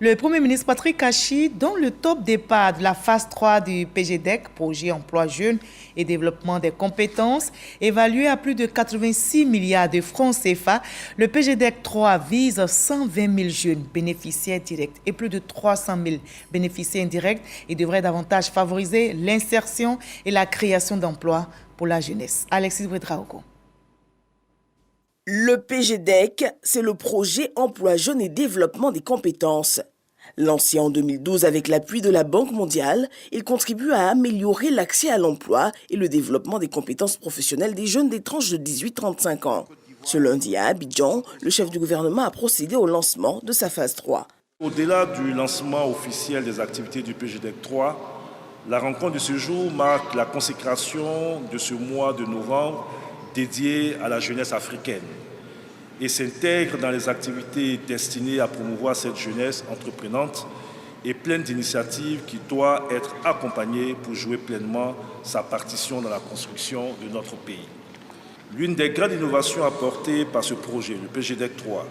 Le Premier ministre Patrick Achi, dans le top départ de la phase 3 du PGDEC, projet emploi jeunes et développement des compétences, évalué à plus de 86 milliards de francs CFA, le PGDEC 3 vise 120 000 jeunes bénéficiaires directs et plus de 300 000 bénéficiaires indirects et devrait davantage favoriser l'insertion et la création d'emplois pour la jeunesse. Alexis Ouedraogo. Le PGDEC, c'est le projet emploi jeunes et développement des compétences. Lancé en 2012 avec l'appui de la Banque mondiale, il contribue à améliorer l'accès à l'emploi et le développement des compétences professionnelles des jeunes des tranches de 18-35 ans. Ce lundi à Abidjan, le chef du gouvernement a procédé au lancement de sa phase 3. Au-delà du lancement officiel des activités du PGDEC 3, la rencontre de ce jour marque la consécration de ce mois de novembre dédié à la jeunesse africaine et s'intègre dans les activités destinées à promouvoir cette jeunesse entreprenante et pleine d'initiatives qui doit être accompagnée pour jouer pleinement sa partition dans la construction de notre pays. L'une des grandes innovations apportées par ce projet, le PGDEC 3,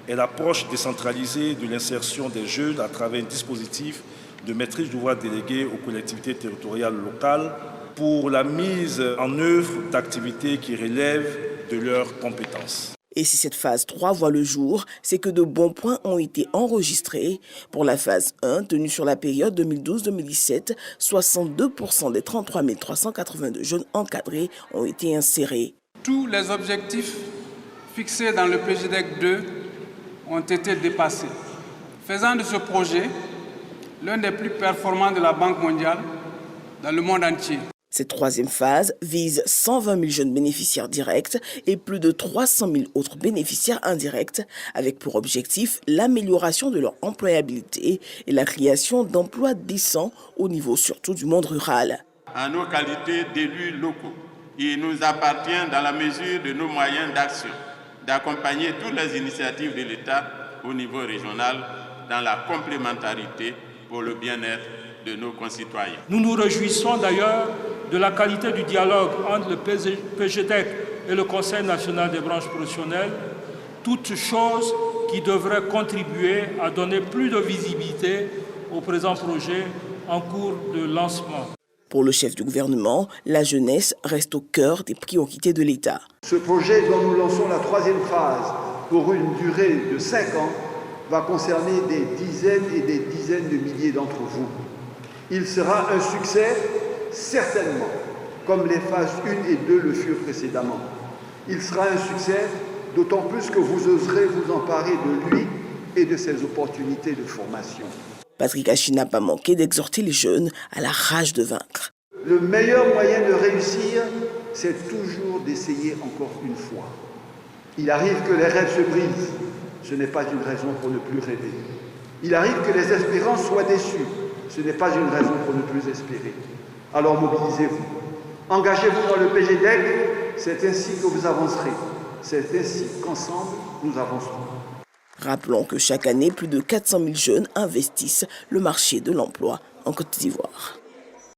est l'approche décentralisée de l'insertion des jeunes à travers un dispositif de maîtrise d'ouvrage délégué aux collectivités territoriales locales pour la mise en œuvre d'activités qui relèvent de leurs compétences. Et si cette phase 3 voit le jour, c'est que de bons points ont été enregistrés. Pour la phase 1, tenue sur la période 2012-2017, 62% des 33 382 jeunes encadrés ont été insérés. Tous les objectifs fixés dans le PGDEC 2 ont été dépassés, faisant de ce projet l'un des plus performants de la Banque mondiale dans le monde entier. Cette troisième phase vise 120 000 jeunes bénéficiaires directs et plus de 300 000 autres bénéficiaires indirects, avec pour objectif l'amélioration de leur employabilité et la création d'emplois décents au niveau surtout du monde rural. En nos qualités d'élus locaux, il nous appartient dans la mesure de nos moyens d'action d'accompagner toutes les initiatives de l'État au niveau régional dans la complémentarité pour le bien-être de nos concitoyens. Nous nous réjouissons d'ailleurs de la qualité du dialogue entre le PGDEC et le Conseil national des branches professionnelles, toutes choses qui devraient contribuer à donner plus de visibilité au présent projet en cours de lancement. Pour le chef du gouvernement, la jeunesse reste au cœur des priorités de l'État. Ce projet dont nous lançons la troisième phase pour une durée de 5 ans va concerner des dizaines et des dizaines de milliers d'entre vous. Il sera un succès, certainement, comme les phases 1 et 2 le furent précédemment. Il sera un succès, d'autant plus que vous oserez vous emparer de lui et de ses opportunités de formation. Patrick Achi n'a pas manqué d'exhorter les jeunes à la rage de vaincre. Le meilleur moyen de réussir, c'est toujours d'essayer encore une fois. Il arrive que les rêves se brisent. Ce n'est pas une raison pour ne plus rêver. Il arrive que les espérances soient déçues. Ce n'est pas une raison pour ne plus espérer. Alors mobilisez-vous. Engagez-vous dans le PGDEC, c'est ainsi que vous avancerez. C'est ainsi qu'ensemble, nous avancerons. Rappelons que chaque année, plus de 400 000 jeunes investissent le marché de l'emploi en Côte d'Ivoire.